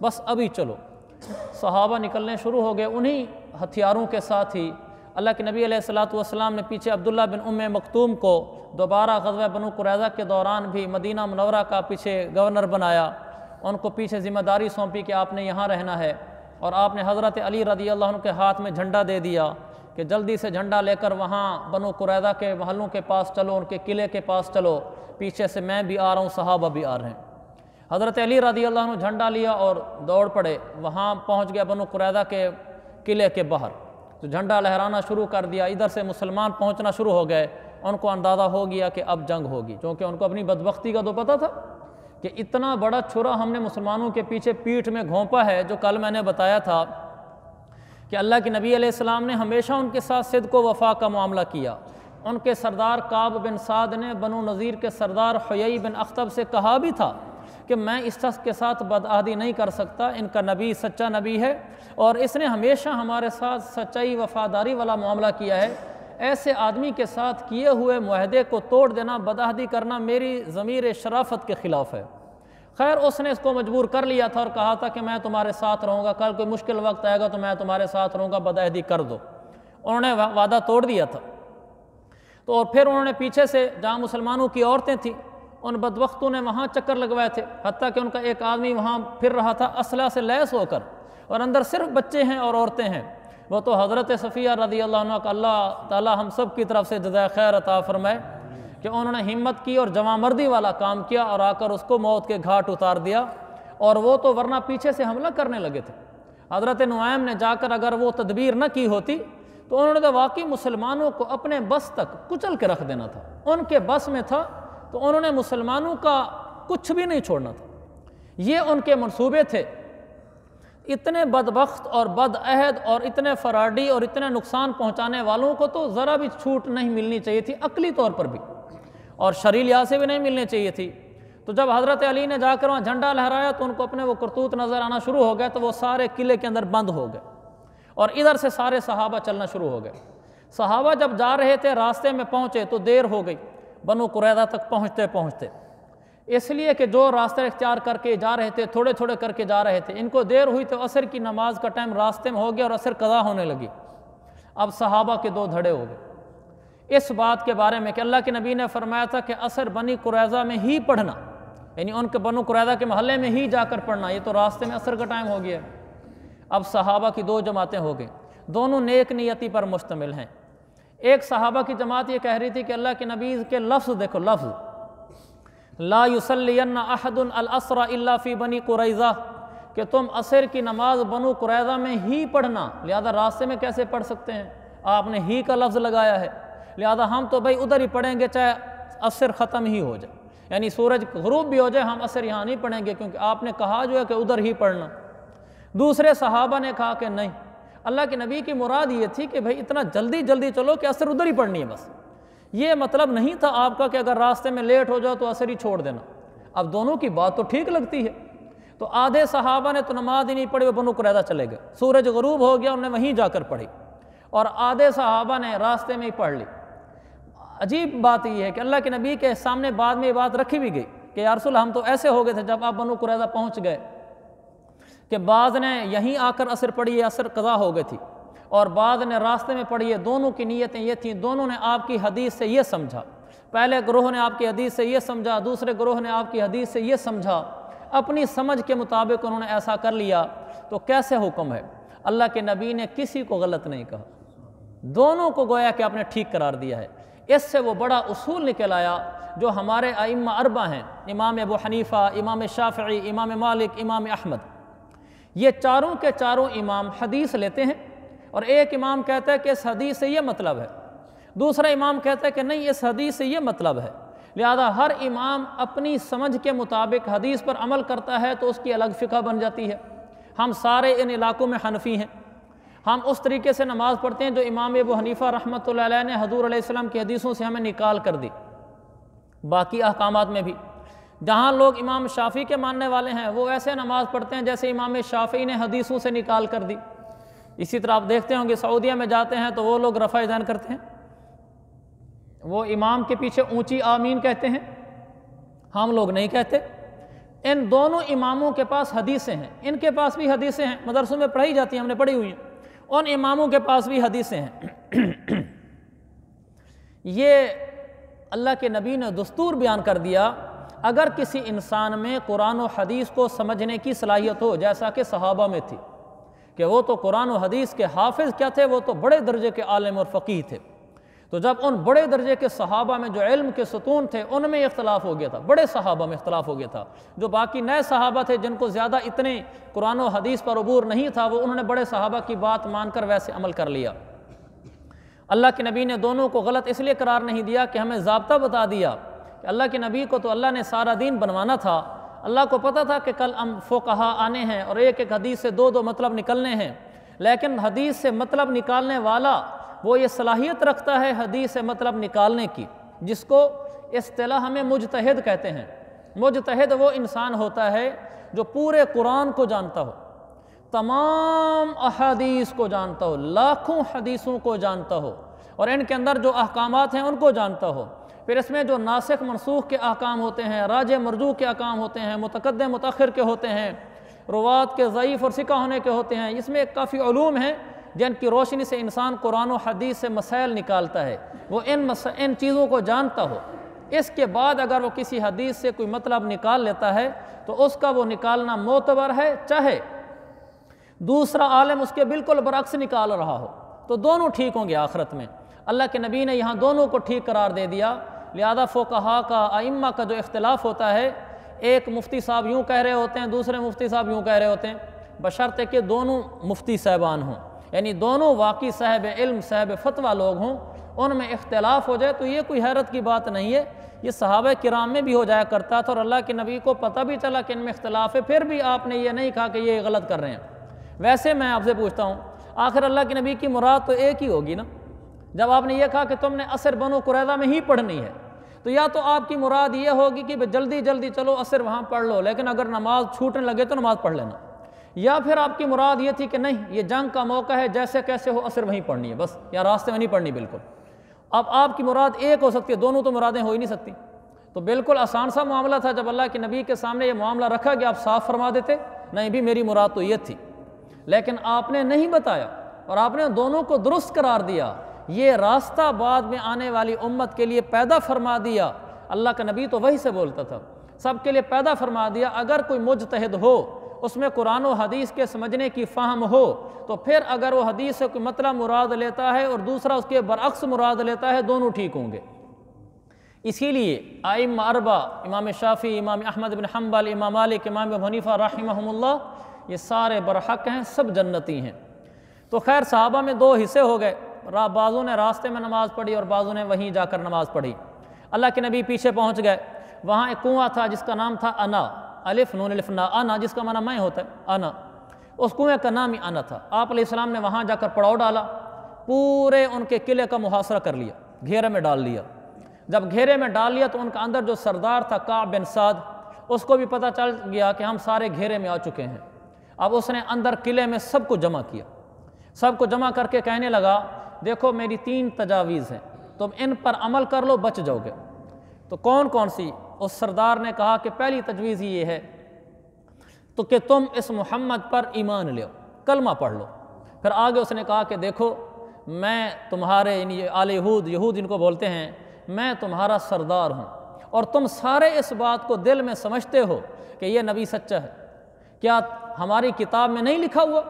بس ابھی چلو۔ صحابہ نکلنے شروع ہو گئے انہی ہتھیاروں کے ساتھ ہی۔ اللہ کے نبی علیہ الصلوۃ والسلام نے پیچھے عبداللہ بن ام مکتوم کو دوبارہ غزوہ بنو قریظہ کے دوران بھی مدینہ منورہ کا پیچھے گورنر بنایا، ان کو پیچھے ذمہ داری سونپی کہ آپ نے یہاں رہنا ہے، اور آپ نے حضرت علی رضی اللہ عنہ کے ہاتھ میں جھنڈا دے دیا کہ جلدی سے جھنڈا لے کر وہاں بنو قریظہ کے محلوں کے پاس چلو، ان کے قلعے کے پاس چلو، پیچھے سے میں بھی آ رہا ہوں، صحابہ بھی آ رہے ہیں۔ حضرت علی رضی اللہ عنہ جھنڈا لیا اور دوڑ پڑے، وہاں پہنچ گیا بنو قریظہ کے قلعے کے باہر، تو جھنڈا لہرانا شروع کر دیا، ادھر سے مسلمان پہنچنا شروع ہو گئے۔ ان کو اندازہ ہو گیا کہ اب جنگ ہوگی، کیونکہ ان کو اپنی بدبختی کا تو پتہ تھا کہ اتنا بڑا چھرا ہم نے مسلمانوں کے پیچھے پیٹھ میں گھونپا ہے، جو کل میں نے بتایا تھا کہ اللہ کے نبی علیہ السلام نے ہمیشہ ان کے ساتھ صدق و وفا کا معاملہ کیا۔ ان کے سردار کعب بن سعد نے بنو نذیر کے سردار حیی بن اخطب سے کہا بھی تھا کہ میں اس شخص کے ساتھ بدعہدی نہیں کر سکتا، ان کا نبی سچا نبی ہے اور اس نے ہمیشہ ہمارے ساتھ سچائی وفاداری والا معاملہ کیا ہے، ایسے آدمی کے ساتھ کیے ہوئے معاہدے کو توڑ دینا، بدعہدی کرنا میری ضمیر شرافت کے خلاف ہے۔ خیر اس نے اس کو مجبور کر لیا تھا اور کہا تھا کہ میں تمہارے ساتھ رہوں گا، کل کوئی مشکل وقت آئے گا تو میں تمہارے ساتھ رہوں گا، بدعہدی کر دو۔ انہوں نے وعدہ توڑ دیا تھا۔ تو اور پھر انہوں نے پیچھے سے جہاں مسلمانوں کی عورتیں تھیں، ان بدبختوں نے وہاں چکر لگوائے تھے، حتیٰ کہ ان کا ایک آدمی وہاں پھر رہا تھا اسلحہ سے لیس ہو کر، اور اندر صرف بچے ہیں اور عورتیں ہیں۔ وہ تو حضرت صفیہ رضی اللہ عنہ کا اللہ تعالی ہم سب کی طرف سے جزائے خیر عطا فرمائے کہ انہوں نے ہمت کی اور جواں مردی والا کام کیا اور آ کر اس کو موت کے گھاٹ اتار دیا، اور وہ تو ورنہ پیچھے سے حملہ کرنے لگے تھے۔ حضرت نعیم نے جا کر اگر وہ تدبیر نہ کی ہوتی تو انہوں نے تو واقعی مسلمانوں کو اپنے بس تک کچل کے رکھ دینا تھا، ان کے بس میں تھا تو انہوں نے مسلمانوں کا کچھ بھی نہیں چھوڑنا تھا، یہ ان کے منصوبے تھے۔ اتنے بدبخت اور بدعہد اور اتنے فراڈی اور اتنے نقصان پہنچانے والوں کو تو ذرا بھی چھوٹ نہیں ملنی چاہیے تھی، عقلی طور پر بھی اور شرعی لحاظ سے بھی نہیں ملنی چاہیے تھی۔ تو جب حضرت علی نے جا کر وہاں جھنڈا لہرایا تو ان کو اپنے وہ کرتوت نظر آنا شروع ہو گئے، تو وہ سارے قلعے کے اندر بند ہو گئے اور ادھر سے سارے صحابہ چلنا شروع ہو گئے۔ صحابہ جب جا رہے تھے راستے میں پہنچے تو دیر ہو گئی بنو قریظہ تک پہنچتے، اس لیے کہ جو راستے اختیار کر کے جا رہے تھے تھوڑے تھوڑے کر کے جا رہے تھے، ان کو دیر ہوئی تو عصر کی نماز کا ٹائم راستے میں ہو گیا اور عصر قضا ہونے لگی۔ اب صحابہ کے دو دھڑے ہو گئے اس بات کے بارے میں کہ اللہ کے نبی نے فرمایا تھا کہ عصر بنی قریظہ میں ہی پڑھنا، یعنی ان کے بنو قریظہ کے محلے میں ہی جا کر پڑھنا، یہ تو راستے میں عصر کا ٹائم ہو گیا۔ اب صحابہ کی دو جماعتیں ہو گئیں، دونوں نیک نیتی پر مشتمل ہیں۔ ایک صحابہ کی جماعت یہ کہہ رہی تھی کہ اللہ کے نبی کے لفظ دیکھو، لفظ لا یصلین احد العصر الا فی بنی قریظہ، کہ تم عصر کی نماز بنو قریظہ میں ہی پڑھنا، لہذا راستے میں کیسے پڑھ سکتے ہیں؟ آپ نے ہی کا لفظ لگایا ہے، لہذا ہم تو بھائی ادھر ہی پڑھیں گے چاہے عصر ختم ہی ہو جائے، یعنی سورج غروب بھی ہو جائے ہم عصر یہاں نہیں پڑھیں گے، کیونکہ آپ نے کہا جو ہے کہ ادھر ہی پڑھنا۔ دوسرے صحابہ نے کہا کہ نہیں، اللہ کے نبی کی مراد یہ تھی کہ بھائی اتنا جلدی جلدی چلو کہ عصر ادھر ہی پڑھنی ہے، بس یہ مطلب نہیں تھا آپ کا کہ اگر راستے میں لیٹ ہو جاؤ تو عصر ہی چھوڑ دینا۔ اب دونوں کی بات تو ٹھیک لگتی ہے، تو آدھے صحابہ نے تو نماز ہی نہیں پڑھی، وہ بنو قریظہ چلے گئے، سورج غروب ہو گیا انہوں نے وہیں جا کر پڑھی، اور آدھے صحابہ نے راستے میں ہی پڑھ لی۔ عجیب بات یہ ہے کہ اللہ کے نبی کے سامنے بعد میں یہ بات رکھی بھی گئی کہ یا رسول ہم تو ایسے ہو گئے تھے جب آپ بنو قریظہ پہنچ گئے کہ بعض نے یہیں آ کر عصر پڑھی، عصر قضا ہو گئی تھی، اور بعض نے راستے میں پڑھی ہے، دونوں کی نیتیں یہ تھیں، دونوں نے آپ کی حدیث سے یہ سمجھا، پہلے گروہ نے آپ کی حدیث سے یہ سمجھا، دوسرے گروہ نے آپ کی حدیث سے یہ سمجھا، اپنی سمجھ کے مطابق انہوں نے ایسا کر لیا۔ تو کیسے حکم ہے؟ اللہ کے نبی نے کسی کو غلط نہیں کہا، دونوں کو گویا کہ آپ نے ٹھیک قرار دیا ہے۔ اس سے وہ بڑا اصول نکل آیا جو ہمارے ائمہ اربعہ ہیں، امام ابو حنیفہ، امام شافعی، امام مالک، امام احمد، یہ چاروں کے چاروں امام حدیث لیتے ہیں، اور ایک امام کہتا ہے کہ اس حدیث سے یہ مطلب ہے، دوسرا امام کہتا ہے کہ نہیں اس حدیث سے یہ مطلب ہے، لہذا ہر امام اپنی سمجھ کے مطابق حدیث پر عمل کرتا ہے تو اس کی الگ فقہ بن جاتی ہے۔ ہم سارے ان علاقوں میں حنفی ہیں، ہم اس طریقے سے نماز پڑھتے ہیں جو امام ابو حنیفہ رحمۃ اللہ علیہ نے حضور علیہ السلام کی حدیثوں سے ہمیں نکال کر دی۔ باقی احکامات میں بھی جہاں لوگ امام شافعی کے ماننے والے ہیں وہ ایسے نماز پڑھتے ہیں جیسے امام شافعی نے حدیثوں سے نکال کر دی۔ اسی طرح آپ دیکھتے ہوں گے سعودیہ میں جاتے ہیں تو وہ لوگ رفع یدین کرتے ہیں، وہ امام کے پیچھے اونچی آمین کہتے ہیں، ہم لوگ نہیں کہتے، ان دونوں اماموں کے پاس حدیثیں ہیں، ان کے پاس بھی حدیثیں ہیں، مدرسوں میں پڑھائی جاتی ہیں، ہم نے پڑھی ہوئی ہیں، ان اماموں کے پاس بھی حدیثیں ہیں۔ یہ اللہ کے نبی نے دستور بیان کر دیا، اگر کسی انسان میں قرآن و حدیث کو سمجھنے کی صلاحیت ہو، جیسا کہ صحابہ میں تھی کہ وہ تو قرآن و حدیث کے حافظ کیا تھے، وہ تو بڑے درجے کے عالم اور فقیہ تھے، تو جب ان بڑے درجے کے صحابہ میں جو علم کے ستون تھے ان میں اختلاف ہو گیا تھا، بڑے صحابہ میں اختلاف ہو گیا تھا، جو باقی نئے صحابہ تھے جن کو زیادہ اتنے قرآن و حدیث پر عبور نہیں تھا، وہ انہوں نے بڑے صحابہ کی بات مان کر ویسے عمل کر لیا۔ اللہ کے نبی نے دونوں کو غلط اس لیے قرار نہیں دیا کہ ہمیں ضابطہ بتا دیا کہ اللہ کے نبی کو تو اللہ نے سارا دین بنوانا تھا، اللہ کو پتہ تھا کہ کل فقہا آنے ہیں اور ایک ایک حدیث سے دو مطلب نکلنے ہیں، لیکن حدیث سے مطلب نکالنے والا وہ یہ صلاحیت رکھتا ہے حدیث سے مطلب نکالنے کی، جس کو اصطلاح میں مجتہد کہتے ہیں۔ مجتہد وہ انسان ہوتا ہے جو پورے قرآن کو جانتا ہو، تمام احادیث کو جانتا ہو، لاکھوں حدیثوں کو جانتا ہو، اور ان کے اندر جو احکامات ہیں ان کو جانتا ہو، پھر اس میں جو ناسخ منسوخ کے احکام ہوتے ہیں، راجح مرجوح کے احکام ہوتے ہیں، متقدم متاخر کے ہوتے ہیں، روات کے ضعیف اور ثقہ ہونے کے ہوتے ہیں، اس میں کافی علوم ہیں جن کی روشنی سے انسان قرآن و حدیث سے مسائل نکالتا ہے، وہ ان چیزوں کو جانتا ہو۔ اس کے بعد اگر وہ کسی حدیث سے کوئی مطلب نکال لیتا ہے تو اس کا وہ نکالنا معتبر ہے، چاہے دوسرا عالم اس کے بالکل برعکس نکال رہا ہو، تو دونوں ٹھیک ہوں گے آخرت میں۔ اللہ کے نبی نے یہاں دونوں کو ٹھیک قرار دے دیا، لہذا فقہا کا، ائمہ کا جو اختلاف ہوتا ہے، ایک مفتی صاحب یوں کہہ رہے ہوتے ہیں، دوسرے مفتی صاحب یوں کہہ رہے ہوتے ہیں، بشرطے کہ دونوں مفتی صاحبان ہوں، یعنی دونوں واقعی صاحب علم صاحب فتویٰ لوگ ہوں، ان میں اختلاف ہو جائے تو یہ کوئی حیرت کی بات نہیں ہے، یہ صحابہ کرام میں بھی ہو جایا کرتا تھا، اور اللہ کے نبی کو پتہ بھی چلا کہ ان میں اختلاف ہے، پھر بھی آپ نے یہ نہیں کہا کہ یہ غلط کر رہے ہیں۔ ویسے میں آپ سے پوچھتا ہوں، آخر اللہ کے نبی کی مراد تو ایک ہی ہوگی نا؟ جب آپ نے یہ کہا کہ تم نے عصر بنو قریظہ میں ہی پڑھنی ہے، تو یا تو آپ کی مراد یہ ہوگی کہ جلدی جلدی چلو عصر وہاں پڑھ لو، لیکن اگر نماز چھوٹنے لگے تو نماز پڑھ لینا، یا پھر آپ کی مراد یہ تھی کہ نہیں، یہ جنگ کا موقع ہے، جیسے کیسے ہو عصر وہیں پڑھنی ہے بس، یا راستے میں نہیں پڑھنی بالکل۔ اب آپ کی مراد ایک ہو سکتی ہے، دونوں تو مرادیں ہو ہی نہیں سکتی، تو بالکل آسان سا معاملہ تھا، جب اللہ کے نبی کے سامنے یہ معاملہ رکھا کہ آپ صاف فرما دیتے، نہیں بھی میری مراد تو یہ تھی، لیکن آپ نے نہیں بتایا اور آپ نے دونوں کو درست قرار دیا، یہ راستہ بعد میں آنے والی امت کے لیے پیدا فرما دیا۔ اللہ کا نبی تو وہی سے بولتا تھا، سب کے لیے پیدا فرما دیا، اگر کوئی مجتہد ہو، اس میں قرآن و حدیث کے سمجھنے کی فہم ہو، تو پھر اگر وہ حدیث سے کوئی مطلب مراد لیتا ہے اور دوسرا اس کے برعکس مراد لیتا ہے، دونوں ٹھیک ہوں گے۔ اسی لیے ائمہ اربعہ، امام شافعی، امام احمد بن حنبل، امام مالک، امام ابو حنیفہ رحمہم اللہ، یہ سارے برحق ہیں، سب جنتی ہیں۔ تو خیر صحابہ میں دو حصے ہو گئے، بعضوں نے راستے میں نماز پڑھی اور بعضوں نے وہیں جا کر نماز پڑھی۔ اللہ کے نبی پیچھے پہنچ گئے، وہاں ایک کنواں تھا جس کا نام تھا انا، الف نون الف نا، انا جس کا معنی میں ہوتا ہے، انا، اس کنویں کا نام ہی انا تھا۔ آپ علیہ السلام نے وہاں جا کر پڑاؤ ڈالا، پورے ان کے قلعے کا محاصرہ کر لیا، گھیرے میں ڈال لیا۔ جب گھیرے میں ڈال لیا تو ان کا اندر جو سردار تھا کعب بن سعد، اس کو بھی پتہ چل گیا کہ ہم سارے گھیرے میں آ چکے ہیں۔ اب اس نے اندر قلعے میں سب کو جمع کیا، سب کو جمع کر کے کہنے لگا، دیکھو میری 3 تجاویز ہیں، تم ان پر عمل کر لو، بچ جاؤ گے۔ تو کون کون سی؟ اس سردار نے کہا کہ پہلی تجویز یہ ہے تو کہ تم اس محمد پر ایمان لے، کلمہ پڑھ لو۔ پھر آگے اس نے کہا کہ دیکھو میں تمہارے، یعنی آل یہود، یہود جن کو بولتے ہیں، میں تمہارا سردار ہوں، اور تم سارے اس بات کو دل میں سمجھتے ہو کہ یہ نبی سچا ہے، کیا ہماری کتاب میں نہیں لکھا ہوا؟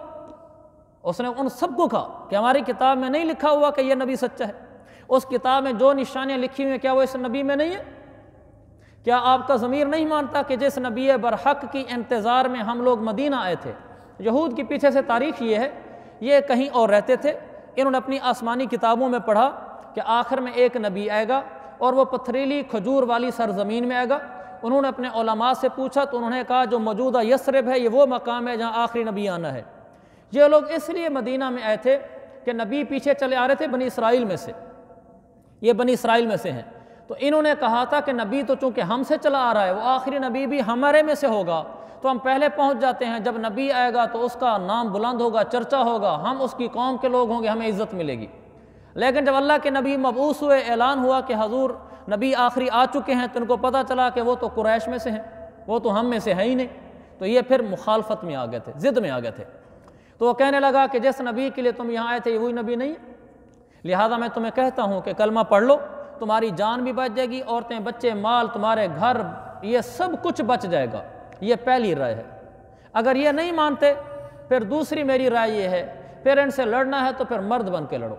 اس نے ان سب کو کہا کہ ہماری کتاب میں نہیں لکھا ہوا کہ یہ نبی سچا ہے، اس کتاب میں جو نشانیاں لکھی ہوئی ہیں کیا وہ اس نبی میں نہیں ہے؟ کیا آپ کا ضمیر نہیں مانتا کہ جس نبی برحق کی انتظار میں ہم لوگ مدینہ آئے تھے؟ یہود کی پیچھے سے تاریخ یہ ہے، یہ کہیں اور رہتے تھے، انہوں نے اپنی آسمانی کتابوں میں پڑھا کہ آخر میں ایک نبی آئے گا اور وہ پتھریلی کھجور والی سرزمین میں آئے گا۔ انہوں نے اپنے علماء سے پوچھا تو انہوں نے کہا جو موجودہ یثرب ہے یہ وہ مقام ہے جہاں آخری نبی آنا ہے۔ یہ لوگ اس لیے مدینہ میں آئے تھے کہ نبی پیچھے چلے آ رہے تھے بنی اسرائیل میں سے، یہ بنی اسرائیل میں سے ہیں، تو انہوں نے کہا تھا کہ نبی تو چونکہ ہم سے چلا آ رہا ہے، وہ آخری نبی بھی ہمارے میں سے ہوگا، تو ہم پہلے پہنچ جاتے ہیں، جب نبی آئے گا تو اس کا نام بلند ہوگا، چرچا ہوگا، ہم اس کی قوم کے لوگ ہوں گے، ہمیں عزت ملے گی۔ لیکن جب اللہ کے نبی مبعوث ہوئے، اعلان ہوا کہ حضور نبی آخری آ چکے ہیں، تو ان کو پتہ چلا کہ وہ تو قریش میں سے ہیں، وہ تو ہم میں سے ہے ہی نہیں۔ تو یہ پھر مخالفت میں آ گئے تھے، ضد میں آ گئے تھے۔ تو وہ کہنے لگا کہ جس نبی کے لیے تم یہاں آئے تھے یہ وہی نبی نہیں ہے، لہٰذا میں تمہیں کہتا ہوں کہ کلمہ پڑھ لو، تمہاری جان بھی بچ جائے گی، عورتیں بچے مال تمہارے گھر یہ سب کچھ بچ جائے گا۔ یہ پہلی رائے ہے۔ اگر یہ نہیں مانتے پھر دوسری میری رائے یہ ہے، پھر ان سے لڑنا ہے تو پھر مرد بن کے لڑو،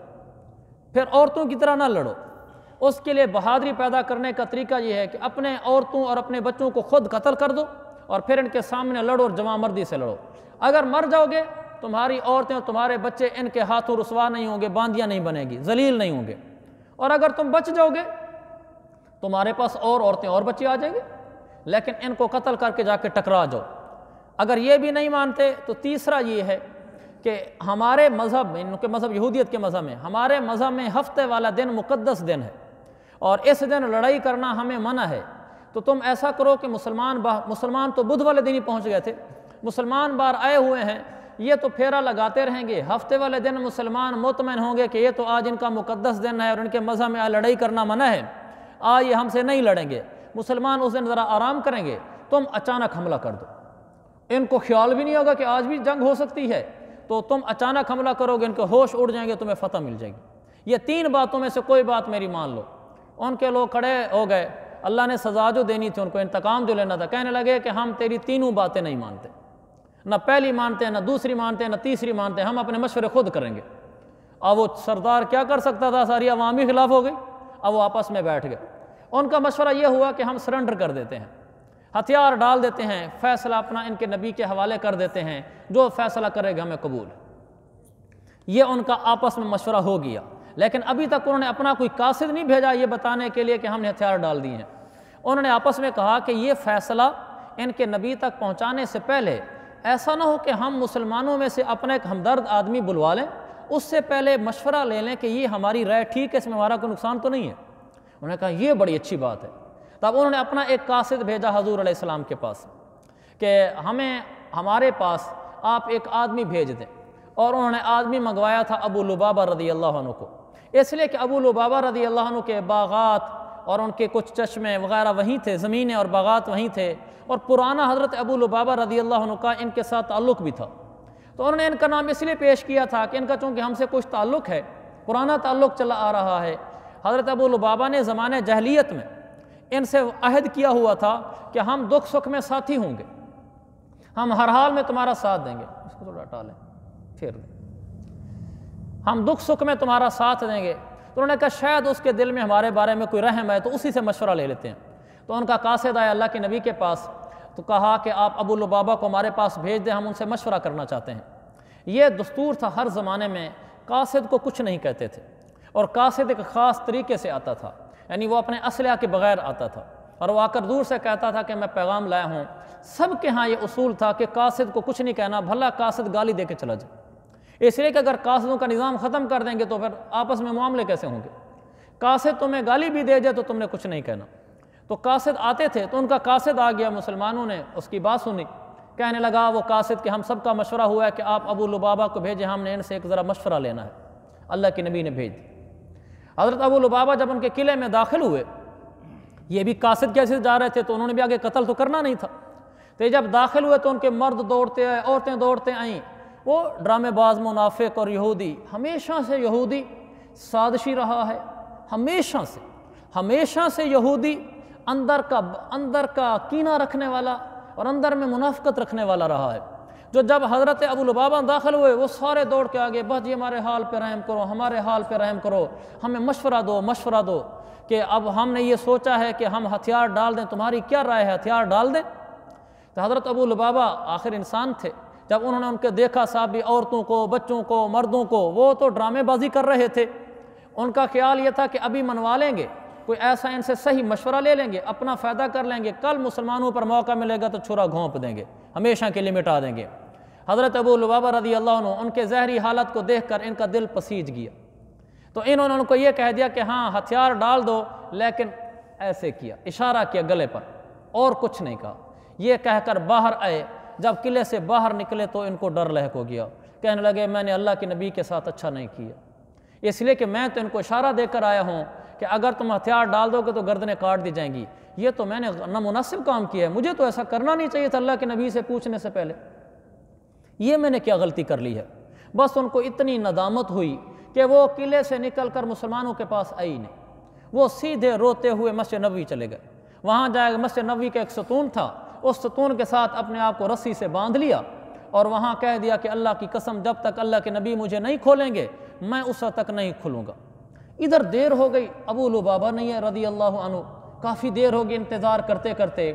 پھر عورتوں کی طرح نہ لڑو۔ اس کے لیے بہادری پیدا کرنے کا طریقہ یہ ہے کہ اپنے عورتوں اور اپنے بچوں کو خود قتل کر دو اور پھر ان کے سامنے لڑو اور جواں مردی سے لڑو۔ اگر مر جاؤ گے تمہاری عورتیں اور تمہارے بچے ان کے ہاتھوں رسوا نہیں ہوں گے، باندیاں نہیں بنے گی، ذلیل نہیں ہوں گے، اور اگر تم بچ جاؤ گے تمہارے پاس اور عورتیں اور بچے آ جائیں گے، لیکن ان کو قتل کر کے جا کے ٹکرا جاؤ۔ اگر یہ بھی نہیں مانتے تو تیسرا یہ ہے کہ ہمارے مذہب میں، ان کے مذہب یہودیت کے مذہب میں، ہمارے مذہب میں ہفتے والا دن مقدس دن ہے اور اس دن لڑائی کرنا ہمیں منع ہے، تو تم ایسا کرو کہ مسلمان تو بدھ والے دن ہی پہنچ گئے تھے، مسلمان باہر آئے ہوئے ہیں، یہ تو پھیرا لگاتے رہیں گے، ہفتے والے دن مسلمان مطمئن ہوں گے کہ یہ تو آج ان کا مقدس دن ہے اور ان کے مذہب میں لڑائی کرنا منع ہے، آج یہ ہم سے نہیں لڑیں گے، مسلمان اس دن ذرا آرام کریں گے، تم اچانک حملہ کر دو۔ ان کو خیال بھی نہیں ہوگا کہ آج بھی جنگ ہو سکتی ہے، تو تم اچانک حملہ کرو گے، ان کے ہوش اڑ جائیں گے، تمہیں فتح مل جائے گی۔ یہ تین باتوں میں سے کوئی بات میری مان لو۔ ان کے لوگ کھڑے ہو گئے، اللہ نے سزا جو دینی تھی ان کو، انتقام جو لینا تھا، کہنے لگے کہ ہم تیری تینوں باتیں نہیں مانتے، نہ پہلی مانتے ہیں، نہ دوسری مانتے ہیں، نہ تیسری مانتے ہیں، ہم اپنے مشورے خود کریں گے۔ اب وہ سردار کیا کر سکتا تھا، ساری عوامی خلاف ہو گئی، اب وہ آپس میں بیٹھ گئے۔ ان کا مشورہ یہ ہوا کہ ہم سرنڈر کر دیتے ہیں، ہتھیار ڈال دیتے ہیں، فیصلہ اپنا ان کے نبی کے حوالے کر دیتے ہیں، جو فیصلہ کرے گا ہمیں قبول ہے۔ یہ ان کا آپس میں مشورہ ہو گیا، لیکن ابھی تک انہوں نے اپنا کوئی قاصد نہیں بھیجا یہ بتانے کے لیے کہ ہم نے ہتھیار ڈال دیے ہیں۔ انہوں نے آپس میں کہا کہ یہ فیصلہ ان کے نبی تک پہنچانے سے پہلے ایسا نہ ہو کہ ہم مسلمانوں میں سے اپنا ایک ہمدرد آدمی بلوا لیں، اس سے پہلے مشورہ لے لیں کہ یہ ہماری رائے ٹھیک ہے، اس میں ہمارا کوئی نقصان تو نہیں ہے۔ انہوں نے کہا یہ بڑی اچھی بات ہے۔ تب انہوں نے اپنا ایک قاصد بھیجا حضور علیہ السلام کے پاس کہ ہمارے پاس آپ ایک آدمی بھیج دیں، اور انہوں نے آدمی منگوایا تھا ابو لبابہ رضی اللہ عنہ کو، اس لیے کہ ابو لبابہ رضی اللہ عنہ کے باغات اور ان کے کچھ چشمے وغیرہ وہیں تھے، زمینیں اور باغات وہیں تھے، اور پرانا حضرت ابو لبابہ رضی اللہ عنہ کا ان کے ساتھ تعلق بھی تھا، تو انہوں نے ان کا نام اس لیے پیش کیا تھا کہ ان کا چونکہ ہم سے کچھ تعلق ہے، پرانا تعلق چلا آ رہا ہے۔ حضرت ابو لبابہ نے زمانے جاہلیت میں ان سے عہد کیا ہوا تھا کہ ہم دکھ سکھ میں ساتھی ہوں گے، ہم ہر حال میں تمہارا ساتھ دیں گے، اس کو تھوڑا ٹالیں پھر دیں، ہم دکھ سکھ میں تمہارا ساتھ دیں گے۔ تو انہوں نے کہا شاید اس کے دل میں ہمارے بارے میں کوئی رحم ہے، تو اسی سے مشورہ لے لیتے ہیں۔ تو ان کا قاصد آیا اللہ کے نبی کے پاس، تو کہا کہ آپ ابو لبابہ کو ہمارے پاس بھیج دیں، ہم ان سے مشورہ کرنا چاہتے ہیں۔ یہ دستور تھا ہر زمانے میں، قاصد کو کچھ نہیں کہتے تھے، اور قاصد ایک خاص طریقے سے آتا تھا، یعنی وہ اپنے اسلحہ کے بغیر آتا تھا، اور وہ آ کر دور سے کہتا تھا کہ میں پیغام لایا ہوں۔ سب کے ہاں یہ اصول تھا کہ قاصد کو کچھ نہیں کہنا، بھلا قاصد گالی دے کے چلا جائے، اس لیے کہ اگر قاصدوں کا نظام ختم کر دیں گے تو پھر آپس میں معاملے کیسے ہوں گے؟ قاصد تمہیں گالی بھی دے جائے تو تم نے کچھ نہیں کہنا۔ تو قاصد آتے تھے، تو ان کا قاصد آ گیا، مسلمانوں نے اس کی بات سنی، کہنے لگا وہ قاصد کہ ہم سب کا مشورہ ہوا ہے کہ آپ ابو لبابہ کو بھیجیں، ہم نے ان سے ایک ذرا مشورہ لینا ہے۔ اللہ کے نبی نے بھیج دی۔ حضرت ابو لبابہ جب ان کے قلعے میں داخل ہوئے، یہ بھی قاصد کیسے جا رہے تھے تو انہوں نے بھی آگے قتل تو کرنا نہیں تھا، تو جب داخل ہوئے تو ان کے مرد دوڑتے آئے، عورتیں دوڑتے آئیں۔ وہ ڈرامے باز منافق اور یہودی، ہمیشہ سے یہودی سازشی رہا ہے، ہمیشہ سے یہودی اندر کا کینہ رکھنے والا اور اندر میں منافقت رکھنے والا رہا ہے۔ جو جب حضرت ابو لبابہ داخل ہوئے وہ سارے دوڑ کے آگے، بس جی ہمارے حال پہ رحم کرو، ہمارے حال پہ رحم کرو، ہمیں مشورہ دو کہ اب ہم نے یہ سوچا ہے کہ ہم ہتھیار ڈال دیں، تمہاری کیا رائے ہے، ہتھیار ڈال دیں؟ تو حضرت ابو لبابہ آخر انسان تھے، جب انہوں نے ان کے دیکھا صاحب بھی عورتوں کو، بچوں کو، مردوں کو، وہ تو ڈرامے بازی کر رہے تھے، ان کا خیال یہ تھا کہ ابھی منوا لیں گے، کوئی ایسا ان سے صحیح مشورہ لے لیں گے، اپنا فائدہ کر لیں گے، کل مسلمانوں پر موقع ملے گا تو چھرا گھونپ دیں گے، ہمیشہ کے لیے مٹا دیں گے۔ حضرت ابو لبابہ رضی اللہ عنہ ان کے زہری حالت کو دیکھ کر ان کا دل پسیج گیا، تو انہوں نے ان کو یہ کہہ دیا کہ ہاں ہتھیار ڈال دو، لیکن ایسے کیا، اشارہ کیا گلے پر، اور کچھ نہیں کہا۔ یہ کہہ کر باہر آئے، جب قلعے سے باہر نکلے تو ان کو ڈر لاحق ہو گیا، کہنے لگے میں نے اللہ کے نبی کے ساتھ اچھا نہیں کیا، اس لیے کہ میں تو ان کو اشارہ دے کر آیا ہوں کہ اگر تم ہتھیار ڈال دو گے تو گردنیں کاٹ دی جائیں گی، یہ تو میں نے نامناسب کام کیا ہے، مجھے تو ایسا کرنا نہیں چاہیے تھا اللہ کے نبی سے پوچھنے سے پہلے، یہ میں نے کیا غلطی کر لی ہے۔ بس ان کو اتنی ندامت ہوئی کہ وہ قلعے سے نکل کر مسلمانوں کے پاس آئی نہیں، وہ سیدھے روتے ہوئے مسجد نبوی چلے گئے۔ وہاں جائے مسجد نبوی کا ایک ستون تھا، اس ستون کے ساتھ اپنے آپ کو رسی سے باندھ لیا اور وہاں کہہ دیا کہ اللہ کی قسم جب تک اللہ کے نبی مجھے نہیں کھولیں گے میں اس وقت تک نہیں کھلوں گا۔ ادھر دیر ہو گئی، ابو لبابہ نہیں ہے رضی اللہ عنہ، کافی دیر ہو گئی انتظار کرتے کرتے،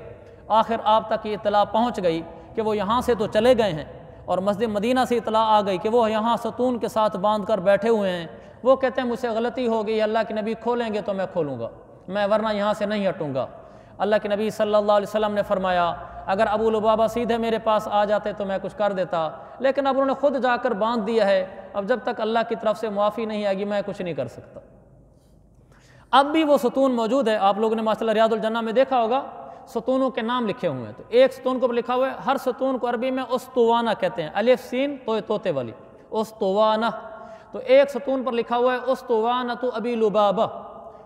آخر آپ تک یہ اطلاع پہنچ گئی کہ وہ یہاں سے تو چلے گئے ہیں، اور مسجد مدینہ سے اطلاع آ گئی کہ وہ یہاں ستون کے ساتھ باندھ کر بیٹھے ہوئے ہیں۔ وہ کہتے ہیں مجھ سے غلطی ہو گئی، اللہ کے نبی کھولیں گے تو میں کھولوں گا، میں ورنہ یہاں سے نہیں ہٹوں گا۔ اللہ کے نبی صلی اللہ علیہ وسلم نے فرمایا اگر ابو لبابہ سیدھے میرے پاس آ جاتے تو میں کچھ کر دیتا، لیکن اب انہوں نے خود جا کر باندھ دیا ہے، اب جب تک اللہ کی طرف سے معافی نہیں آئے گی میں کچھ نہیں کر سکتا۔ اب بھی وہ ستون موجود ہے، آپ لوگوں نے ماشاء اللہ ریاض الجنہ میں دیکھا ہوگا، ستونوں کے نام لکھے ہوئے ہیں، تو ایک ستون کو لکھا ہوا ہے، ہر ستون کو عربی میں اسطوانہ کہتے ہیں، الف سین طوطے والی اسطوانہ، تو ایک ستون پر لکھا ہوا ہے اسطوانۃ ابی لبابہ،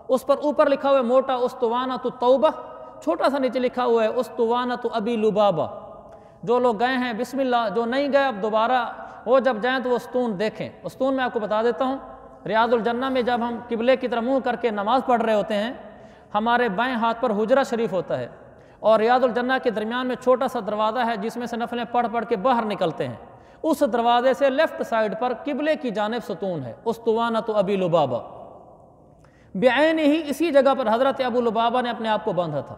اس پر اوپر لکھا ہوا ہے موٹا اسطوانۃ توبہ، چھوٹا سا نیچے لکھا ہوا ہے اسطوانۃ ابی لبابہ۔ جو لوگ گئے ہیں بسم اللہ، جو نہیں گئے اب دوبارہ وہ جب جائیں تو وہ ستون دیکھیں۔ ستون میں آپ کو بتا دیتا ہوں، ریاض الجنہ میں جب ہم قبلے کی طرف منہ کر کے نماز پڑھ رہے ہوتے ہیں، ہمارے بائیں ہاتھ پر حجرہ شریف ہوتا ہے، اور ریاض الجنہ کے درمیان میں چھوٹا سا دروازہ ہے جس میں سے نفلیں پڑھ پڑھ کے باہر نکلتے ہیں، اس دروازے سے لیفٹ سائڈ پر قبلے کی جانب ستون ہے اسطوانۃ ابی لبابہ، بعین ہی اسی جگہ پر حضرت ابو لبابہ نے اپنے آپ کو باندھا تھا۔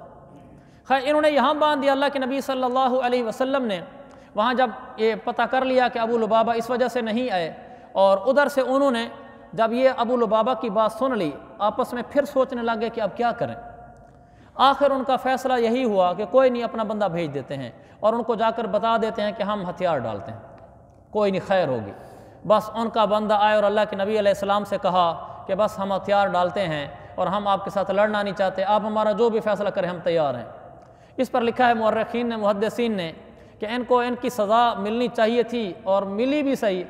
خیر انہوں نے یہاں باندھ دیا، اللہ کے نبی صلی اللہ علیہ وسلم نے وہاں جب یہ پتہ کر لیا کہ ابو لبابہ اس وجہ سے نہیں آئے، اور ادھر سے انہوں نے جب یہ ابو لبابہ کی بات سن لی آپس میں پھر سوچنے لگے کہ اب کیا کریں۔ آخر ان کا فیصلہ یہی ہوا کہ کوئی نہیں اپنا بندہ بھیج دیتے ہیں اور ان کو جا کر بتا دیتے ہیں کہ ہم ہتھیار ڈالتے ہیں، کوئی نہیں خیر ہوگی۔ بس ان کا بندہ آئے اور اللہ کے نبی علیہ السلام سے کہا کہ بس ہم ہتھیار ڈالتے ہیں اور ہم آپ کے ساتھ لڑنا نہیں چاہتے، آپ ہمارا جو بھی فیصلہ کریں ہم تیار ہیں۔ اس پر لکھا ہے مورخین نے، محدثین نے، کہ ان کو ان کی سزا ملنی چاہیے تھی اور ملی بھی صحیح،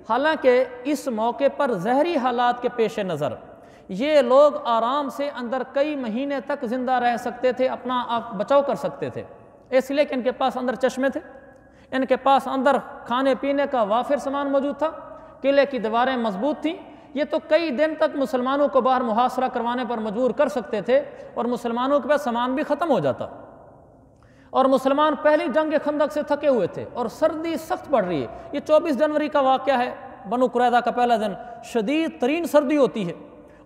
حالانکہ اس موقع پر زہری حالات کے پیش نظر یہ لوگ آرام سے اندر کئی مہینے تک زندہ رہ سکتے تھے، اپنا آپ بچاؤ کر سکتے تھے، اس لیے کہ ان کے پاس اندر چشمے تھے، ان کے پاس اندر کھانے پینے کا وافر سامان موجود تھا، قلعے کی دیواریں مضبوط تھیں، یہ تو کئی دن تک مسلمانوں کو باہر محاصرہ کروانے پر مجبور کر سکتے تھے اور مسلمانوں کے پاس سامان بھی ختم ہو جاتا، اور مسلمان پہلی جنگ خندق سے تھکے ہوئے تھے اور سردی سخت پڑ رہی ہے۔ یہ 24 جنوری کا واقعہ ہے، بنو قریظہ کا پہلا دن، شدید ترین سردی ہوتی ہے،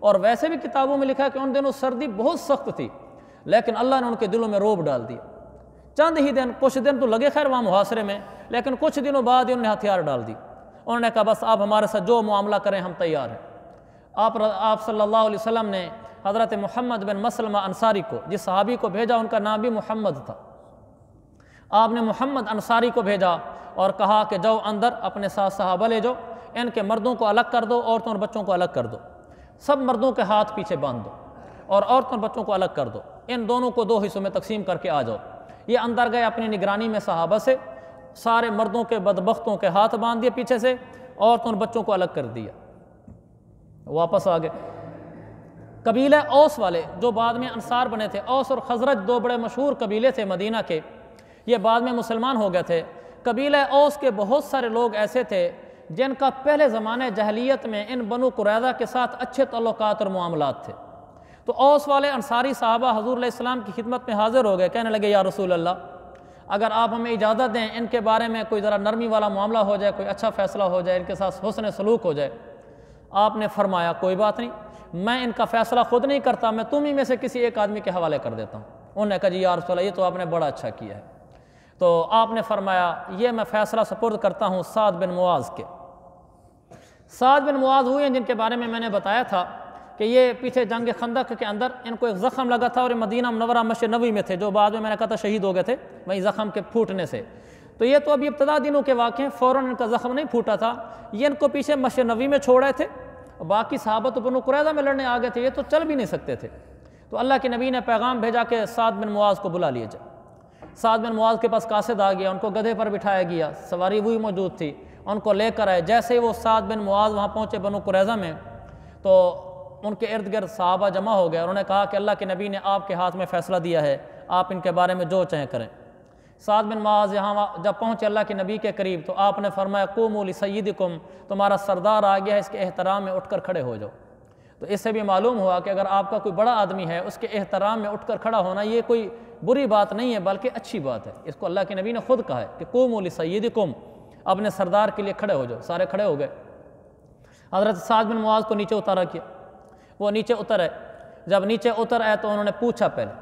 اور ویسے بھی کتابوں میں لکھا ہے کہ ان دنوں سردی بہت سخت تھی، لیکن اللہ نے ان کے دلوں میں رعب ڈال دیا۔ چند ہی دن، کچھ دن تو لگے خیر وہاں محاصرے میں، لیکن کچھ دنوں بعد ہی انہوں نے ہتھیار ڈال دی، انہوں نے کہا بس آپ ہمارے ساتھ جو معاملہ کریں ہم تیار ہیں۔ آپ صلی اللہ علیہ وسلم نے حضرت محمد بن مسلمہ انصاری کو، جس صحابی کو بھیجا ان کا نام بھی محمد تھا، آپ نے محمد انصاری کو بھیجا اور کہا کہ جاؤ اندر اپنے ساتھ صحابہ لے جاؤ، ان کے مردوں کو الگ کر دو، عورتوں اور بچوں کو الگ کر دو، سب مردوں کے ہاتھ پیچھے باندھ دو اور عورتوں اور بچوں کو الگ کر دو، ان دونوں کو 2 حصوں میں تقسیم کر کے آ جاؤ۔ یہ اندر گئے اپنی نگرانی میں صحابہ سے، سارے مردوں کے بدبختوں کے ہاتھ باندھ دیے پیچھے سے، عورتوں اور بچوں کو الگ کر دیا، واپس آ گئے۔ قبیلہ اوس والے جو بعد میں انصار بنے تھے، اوس اور خزرج 2 بڑے مشہور قبیلے تھے مدینہ کے، یہ بعد میں مسلمان ہو گئے تھے۔ قبیلہ اوس کے بہت سارے لوگ ایسے تھے جن کا پہلے زمانے جاہلیت میں ان بنو قریظہ کے ساتھ اچھے تعلقات اور معاملات تھے، تو اوس والے انصاری صحابہ حضور علیہ السلام کی خدمت میں حاضر ہو گئے، کہنے لگے یا رسول اللہ اگر آپ ہمیں اجازت دیں ان کے بارے میں کوئی ذرا نرمی والا معاملہ ہو جائے، کوئی اچھا فیصلہ ہو جائے، ان کے ساتھ حسن سلوک ہو جائے۔ آپ نے فرمایا کوئی بات نہیں، میں ان کا فیصلہ خود نہیں کرتا، میں تم ہی میں سے کسی ایک آدمی کے حوالے کر دیتا ہوں۔ انہوں نے کہا جی یا رسول اللہ یہ تو آپ نے بڑا اچھا کیا ہے، تو آپ نے فرمایا یہ میں فیصلہ سپرد کرتا ہوں سعد بن معاذ کے۔ سعد بن معاذ ہوئے ہیں جن کے بارے میں نے بتایا تھا کہ یہ پیچھے جنگ خندق کے اندر ان کو ایک زخم لگا تھا اور مدینہ منورہ مسجد نبوی میں تھے، جو بعد میں نے کہا تھا شہید ہو گئے تھے وہیں زخم کے پھوٹنے سے، تو یہ تو ابھی ابتدا دنوں کے واقع ہیں، فوراً ان کا زخم نہیں پھوٹا تھا، یہ ان کو پیچھے مسجد نبوی میں چھوڑ رہے تھے، باقی صحابہ تو بنو قریظہ میں لڑنے آ گئے تھے، یہ تو چل بھی نہیں سکتے تھے، تو اللہ کے نبی نے پیغام بھیجا کہ سعد بن معاذ کو بلا لیا جائے۔ سعد بن معاذ کے پاس قاصد آ گیا، ان کو گدھے پر بٹھایا گیا، سواری وہی موجود تھی، ان کو لے کر آئے۔ جیسے ہی وہ سعد بن معاذ وہاں پہنچے بنو قریظہ میں، تو ان کے ارد گرد صحابہ جمع ہو گئے، انہوں نے کہا کہ اللہ کے نبی نے آپ کے ہاتھ میں فیصلہ دیا ہے، آپ ان کے بارے میں جو چاہیں کریں۔ سعد بن معاذ یہاں جب پہنچے اللہ کے نبی کے قریب تو آپ نے فرمایا قوموا لسیدکم، تمہارا سردار آ گیا ہے، اس کے احترام میں اٹھ کر کھڑے ہو جاؤ۔ تو اس سے بھی معلوم ہوا کہ اگر آپ کا کوئی بڑا آدمی ہے اس کے احترام میں اٹھ کر کھڑا ہونا یہ کوئی بری بات نہیں ہے بلکہ اچھی بات ہے۔ اس کو اللہ کے نبی نے خود کہا ہے کہ قوموا لسیدکم، اپنے سردار کے لیے کھڑے ہو جاؤ۔ سارے کھڑے ہو گئے، حضرت سعد بن معاذ کو نیچے اتارا کیا، وہ نیچے اتر آئے۔ جب نیچے اتر آئے تو انہوں نے پوچھا، پہلے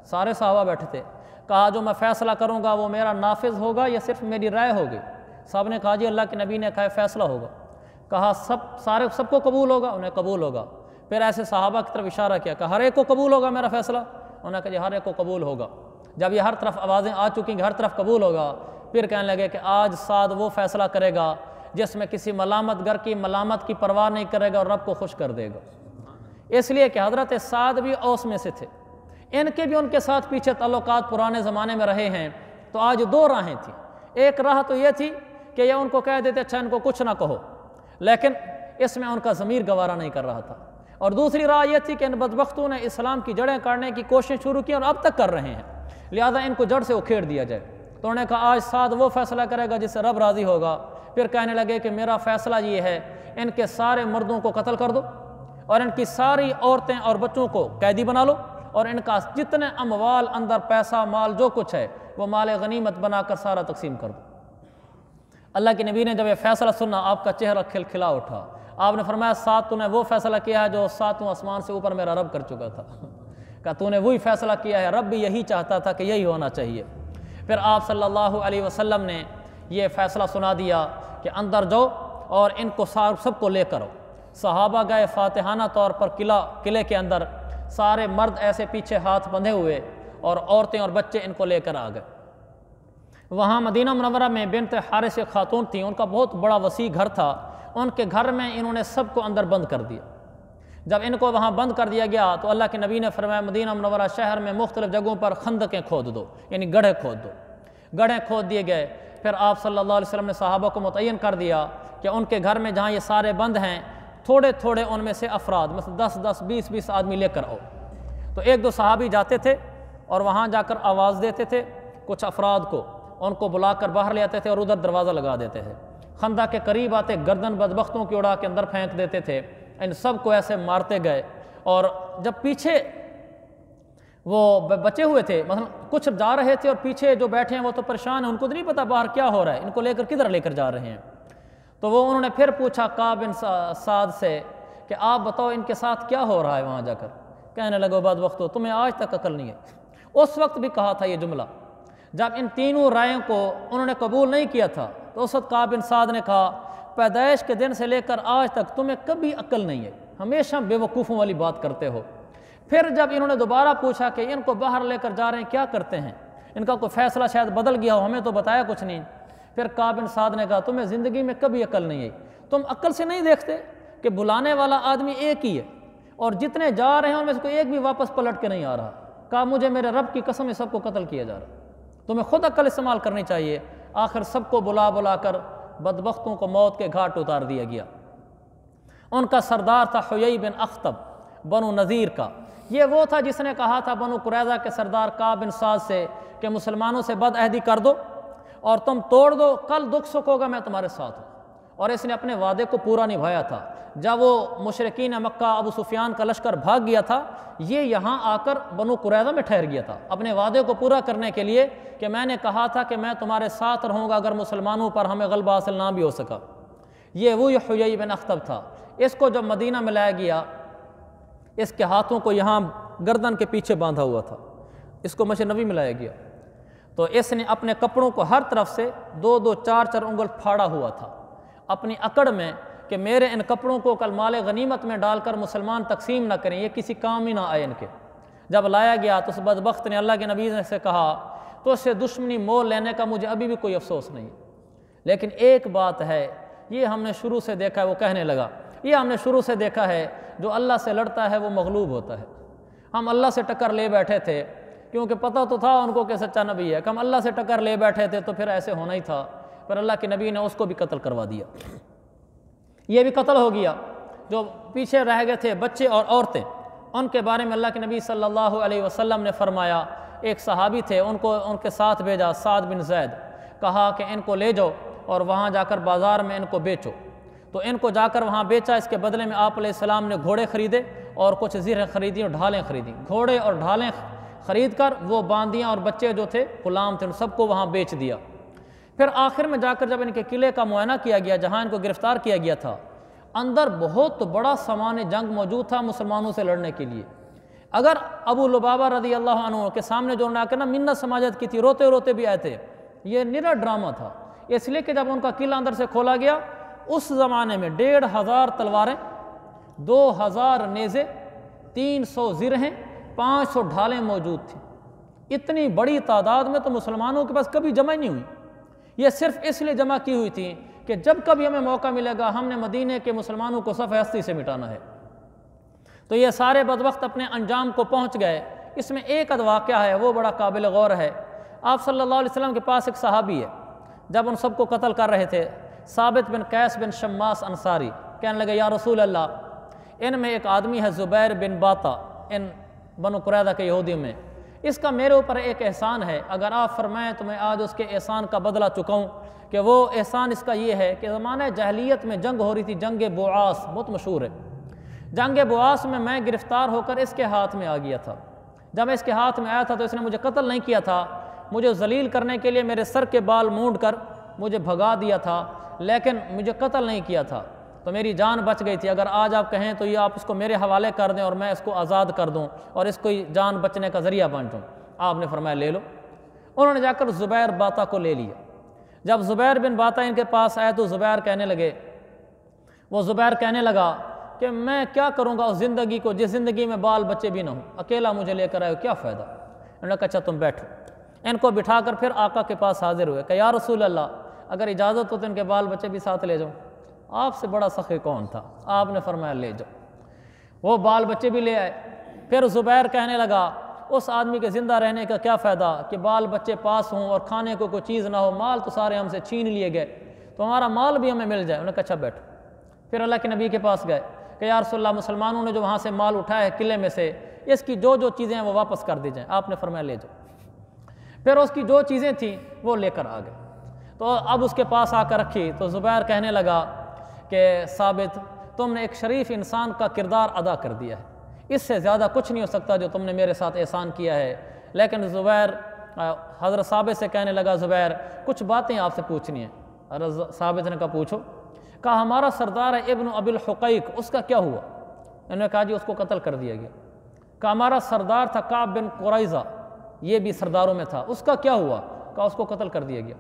سارے صحابہ بیٹھے تھے، کہا جو میں فیصلہ کروں گا وہ میرا نافذ ہوگا یا صرف میری رائے ہوگی؟ صاحب نے کہا جی اللہ کے نبی نے کہا فیصلہ ہوگا۔ کہا سب کو قبول ہوگا؟ انہیں قبول ہوگا۔ پھر ایسے صحابہ کی طرف اشارہ کیا کہ ہر ایک کو قبول ہوگا میرا فیصلہ؟ انہوں نے کہا جی ہر ایک کو قبول ہوگا۔ جب یہ ہر طرف آوازیں آ چکی کہ ہر طرف قبول ہوگا، پھر کہنے لگے کہ آج سعد وہ فیصلہ کرے گا جس میں کسی ملامت گر کی ملامت کی پرواہ نہیں کرے گا اور رب کو خوش کر دے گا۔ اس لیے کہ حضرت سعد بھی اوس میں سے تھے، ان کے بھی ان کے ساتھ پیچھے تعلقات پرانے زمانے میں رہے ہیں، تو آج دو راہیں تھیں۔ ایک راہ تو یہ تھی کہ یہ ان کو کہہ دیتے اچھا ان کو کچھ نہ کہو، لیکن اس میں ان کا ضمیر گوارا نہیں کر رہا تھا، اور دوسری راہ یہ تھی کہ ان بدبختوں نے اسلام کی جڑیں کاٹنے کی کوشش شروع کی اور اب تک کر رہے ہیں، لہذا ان کو جڑ سے اکھیڑ دیا جائے۔ تو انہوں نے کہا آج سعد وہ فیصلہ کرے گا جس سے رب راضی ہوگا۔ پھر کہنے لگے کہ میرا فیصلہ یہ ہے ان کے سارے مردوں کو قتل کر دو اور ان کی ساری عورتیں اور بچوں کو قیدی بنا لو، اور ان کا جتنے اموال اندر پیسہ مال جو کچھ ہے وہ مال غنیمت بنا کر سارا تقسیم کر دو۔ اللہ کے نبی نے جب یہ فیصلہ سنا آپ کا چہرہ کھلکھلا اٹھا۔ آپ نے فرمایا سعد تو نے وہ فیصلہ کیا ہے جو ساتواں آسمان سے اوپر میرا رب کر چکا تھا، کہ تو نے وہی فیصلہ کیا ہے، رب بھی یہی چاہتا تھا کہ یہی ہونا چاہیے۔ پھر آپ صلی اللہ علیہ وسلم نے یہ فیصلہ سنا دیا کہ اندر جاؤ اور ان کو سب کو لے کر آؤ۔ صحابہ گئے فاتحانہ طور پر قلعے کے اندر، سارے مرد ایسے پیچھے ہاتھ بندھے ہوئے اور عورتیں اور بچے ان کو لے کر آ گئے۔ وہاں مدینہ منورہ میں بنت حارث ایک خاتون تھیں، ان کا بہت بڑا وسیع گھر تھا، ان کے گھر میں انہوں نے سب کو اندر بند کر دیا۔ جب ان کو وہاں بند کر دیا گیا تو اللہ کے نبی نے فرمایا مدینہ منورہ شہر میں مختلف جگہوں پر خندقیں کھود دو، یعنی گڑھے کھود دو۔ گڑھے کھود دیے گئے۔ پھر آپ صلی اللہ علیہ وسلم نے صحابہ کو متعین کر دیا کہ ان کے گھر میں جہاں یہ سارے بند ہیں تھوڑے تھوڑے ان میں سے افراد مثلا 10 20 آدمی لے کر آؤ۔ تو ایک دو صحابی جاتے تھے اور وہاں جا کر آواز دیتے تھے کچھ افراد کو، ان کو بلا کر باہر لے آتے تھے اور ادھر دروازہ لگا دیتے تھے۔ خندق کے قریب آتے گردن بدبختوں کی اڑا کے اندر پھینک دیتے تھے۔ ان سب کو ایسے مارتے گئے، اور جب پیچھے وہ بچے ہوئے تھے مثلا کچھ جا رہے تھے اور پیچھے جو بیٹھے ہیں وہ تو پریشان ہیں، ان کو نہیں پتا باہر کیا ہو رہا ہے، ان کو لے کر کدھر لے کر جا رہے ہیں۔ تو وہ انہوں نے پھر پوچھا کعب بن سعد سے کہ آپ بتاؤ ان کے ساتھ کیا ہو رہا ہے وہاں جا کر؟ کہنے لگو بدبختو تمہیں آج تک عقل نہیں ہے۔ اس وقت بھی کہا تھا یہ جملہ، جب ان تینوں رائےوں کو انہوں نے قبول نہیں کیا تھا تو اس وقت کعب بن سعد نے کہا پیدائش کے دن سے لے کر آج تک تمہیں کبھی عقل نہیں ہے، ہمیشہ بے وقوفوں والی بات کرتے ہو۔ پھر جب انہوں نے دوبارہ پوچھا کہ ان کو باہر لے کر جا رہے ہیں کیا کرتے ہیں، ان کا کوئی فیصلہ شاید بدل گیا ہو، ہمیں تو بتایا کچھ نہیں۔ پھر کعب بن سعد نے کہا تمہیں زندگی میں کبھی عقل نہیں ہے، تم عقل سے نہیں دیکھتے کہ بلانے والا آدمی ایک ہی ہے اور جتنے جا رہے ہیں ان میں سے کوئی ایک بھی واپس پلٹ کے نہیں آ رہا۔ کہا مجھے میرے رب کی قسم سب کو قتل کیا جا رہا، تمہیں خود عقل استعمال کرنی چاہیے۔ آخر سب کو بلا کر بدبختوں کو موت کے گھاٹ اتار دیا گیا۔ ان کا سردار تھا حیی بن اخطب بنو نذیر کا، یہ وہ تھا جس نے کہا تھا بنو قریظہ کے سردار کعب بن سعد سے کہ مسلمانوں سے بد عہدی کر دو اور تم توڑ دو، کل دکھ سکھ ہوگا میں تمہارے ساتھ ہوں، اور اس نے اپنے وعدے کو پورا نبھایا تھا۔ جب وہ مشرکین مکہ ابو سفیان کا لشکر بھاگ گیا تھا، یہ یہاں آ کر بنو قریظہ میں ٹھہر گیا تھا اپنے وعدے کو پورا کرنے کے لیے کہ میں نے کہا تھا کہ میں تمہارے ساتھ رہوں گا اگر مسلمانوں پر ہمیں غلبہ حاصل نہ بھی ہو سکا۔ یہ وہی حیی بن اخطب تھا۔ اس کو جب مدینہ میں لایا گیا، اس کے ہاتھوں کو یہاں گردن کے پیچھے باندھا ہوا تھا، اس کو مسجد نبی میں لایا گیا تو اس نے اپنے کپڑوں کو ہر طرف سے 2 4 انگل پھاڑا ہوا تھا اپنی اکڑ میں کہ میرے ان کپڑوں کو کل مال غنیمت میں ڈال کر مسلمان تقسیم نہ کریں، یہ کسی کام ہی نہ آئے ان کے۔ جب لایا گیا تو اس بدبخت نے اللہ کے نبی سے کہا تو اس سے دشمنی مول لینے کا مجھے ابھی بھی کوئی افسوس نہیں، لیکن ایک بات ہے یہ ہم نے شروع سے دیکھا ہے، وہ کہنے لگا یہ ہم نے شروع سے دیکھا ہے جو اللہ سے لڑتا ہے وہ مغلوب ہوتا ہے۔ ہم اللہ سے ٹکر لے بیٹھے تھے کیونکہ پتہ تو تھا ان کو کہ سچا نبی ہے، کہ ہم اللہ سے ٹکر لے بیٹھے تھے تو پھر ایسے ہونا ہی تھا، پر اللہ کے نبی نے اس کو بھی قتل کروا دیا، یہ بھی قتل ہو گیا۔ جو پیچھے رہ گئے تھے بچے اور عورتیں، ان کے بارے میں اللہ کے نبی صلی اللہ علیہ وسلم نے فرمایا، ایک صحابی تھے ان کو ان کے ساتھ بھیجا، سعد بن زید، کہا کہ ان کو لے جاؤ اور وہاں جا کر بازار میں ان کو بیچو۔ تو ان کو جا کر وہاں بیچا، اس کے بدلے میں آپ علیہ السلام نے گھوڑے خریدے اور کچھ زرہیں خریدی اور ڈھالیں خریدیں، گھوڑے اور ڈھالیں خرید کر وہ باندیاں اور بچے جو تھے غلام تھے ان سب کو وہاں بیچ دیا۔ پھر آخر میں جا کر جب ان کے قلعے کا معائنہ کیا گیا جہاں ان کو گرفتار کیا گیا تھا، اندر بہت بڑا سامان جنگ موجود تھا مسلمانوں سے لڑنے کے لیے۔ اگر ابو لبابہ رضی اللہ عنہ کے سامنے جو نا منت سماجت کی تھی، روتے روتے بھی آئے تھے، یہ نرا ڈرامہ تھا، اس لیے کہ جب ان کا قلعہ اندر سے کھولا گیا، اس زمانے میں 1500 تلواریں، 2000 نیزے، 300 زرہیں، 500 ڈھالیں موجود تھیں۔ اتنی بڑی تعداد میں تو مسلمانوں کے پاس کبھی جمع نہیں ہوئی، یہ صرف اس لیے جمع کی ہوئی تھی کہ جب کبھی ہمیں موقع ملے گا ہم نے مدینے کے مسلمانوں کو صفحہ ہستی سے مٹانا ہے۔ تو یہ سارے بدبخت اپنے انجام کو پہنچ گئے۔ اس میں ایک واقعہ ہے وہ بڑا قابل غور ہے۔ آپ صلی اللہ علیہ وسلم کے پاس ایک صحابی ہے، جب ان سب کو قتل کر رہے تھے، ثابت بن قیس بن شماس انصاری کہنے لگے، یا رسول اللہ، ان میں ایک آدمی ہے زبیر بن باتا، ان بنو قریظہ کے یہودیوں میں، اس کا میرے اوپر ایک احسان ہے، اگر آپ فرمائیں تو میں آج اس کے احسان کا بدلہ چکاؤں۔ کہ وہ احسان اس کا یہ ہے کہ زمانہ جاہلیت میں جنگ ہو رہی تھی، جنگ بوعاس بہت مشہور ہے۔ جنگ بوعاس میں گرفتار ہو کر اس کے ہاتھ میں آ گیا تھا۔ جب اس کے ہاتھ میں آیا تھا تو اس نے مجھے قتل نہیں کیا تھا، مجھے ذلیل کرنے کے لیے میرے سر کے بال مونڈ کر مجھے بھگا دیا تھا، لیکن مجھے قتل نہیں کیا تھا، تو میری جان بچ گئی تھی۔ اگر آج آپ کہیں تو یہ آپ اس کو میرے حوالے کر دیں اور میں اس کو آزاد کر دوں اور اس کو جان بچنے کا ذریعہ بن جاؤں۔ آپ نے فرمایا لے لو۔ انہوں نے جا کر زبیر باتا کو لے لیا۔ جب زبیر بن باتا ان کے پاس آئے تو زبیر کہنے لگا کہ میں کیا کروں گا اس زندگی کو جس زندگی میں بال بچے بھی نہ ہوں، اکیلا مجھے لے کر آئے ہو، کیا فائدہ؟ انہوں نے کہا اچھا تم بیٹھو۔ ان کو بٹھا کر پھر آقا کے پاس حاضر ہوئے کہ یا رسول اللہ، اگر اجازت ہو تو ان کے بال بچے بھی ساتھ لے جاؤں۔ آپ سے بڑا سخی کون تھا؟ آپ نے فرمایا لے جاؤ۔ وہ بال بچے بھی لے آئے۔ پھر زبیر کہنے لگا اس آدمی کے زندہ رہنے کا کیا فائدہ کہ بال بچے پاس ہوں اور کھانے کو کوئی چیز نہ ہو، مال تو سارے ہم سے چھین لیے گئے، تو ہمارا مال بھی ہمیں مل جائے۔ انہوں نے کہا اچھا بیٹھو۔ پھر اللہ کے نبی کے پاس گئے کہ یا رسول اللہ، مسلمانوں نے جو وہاں سے مال اٹھایا ہے قلعے میں سے، اس کی جو چیزیں ہیں وہ واپس کر دی جائیں۔ آپ نے فرمایا لے جاؤ۔ پھر اس کی جو چیزیں تھیں وہ لے کر آ گئے، تو اب اس کے پاس آ کر رکھی تو زبیر کہنے لگا کہ ثابت، تم نے ایک شریف انسان کا کردار ادا کر دیا ہے، اس سے زیادہ کچھ نہیں ہو سکتا جو تم نے میرے ساتھ احسان کیا ہے۔ لیکن زبیر حضرت ثابت سے کہنے لگا زبیر کچھ باتیں آپ سے پوچھنی ہیں۔ حضرت ثابت نے کہا پوچھو۔ کہا ہمارا سردار ہے ابن ابی الحقیق، اس کا کیا ہوا؟ انہوں نے کہا جی اس کو قتل کر دیا گیا۔ کہا ہمارا سردار تھا کعب بن قریظہ، یہ بھی سرداروں میں تھا، اس کا کیا ہوا؟ کہا اس کو قتل کر دیا گیا۔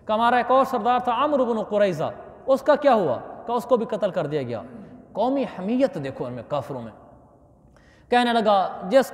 کہا ہمارا ایک اور سردار تھا عمرو بن قریظہ، اس کا کیا ہوا؟ کہا اس کو بھی قتل کر دیا گیا۔ قومی حمیت دیکھو ان میں، کافروں میں۔ کہنے لگا جس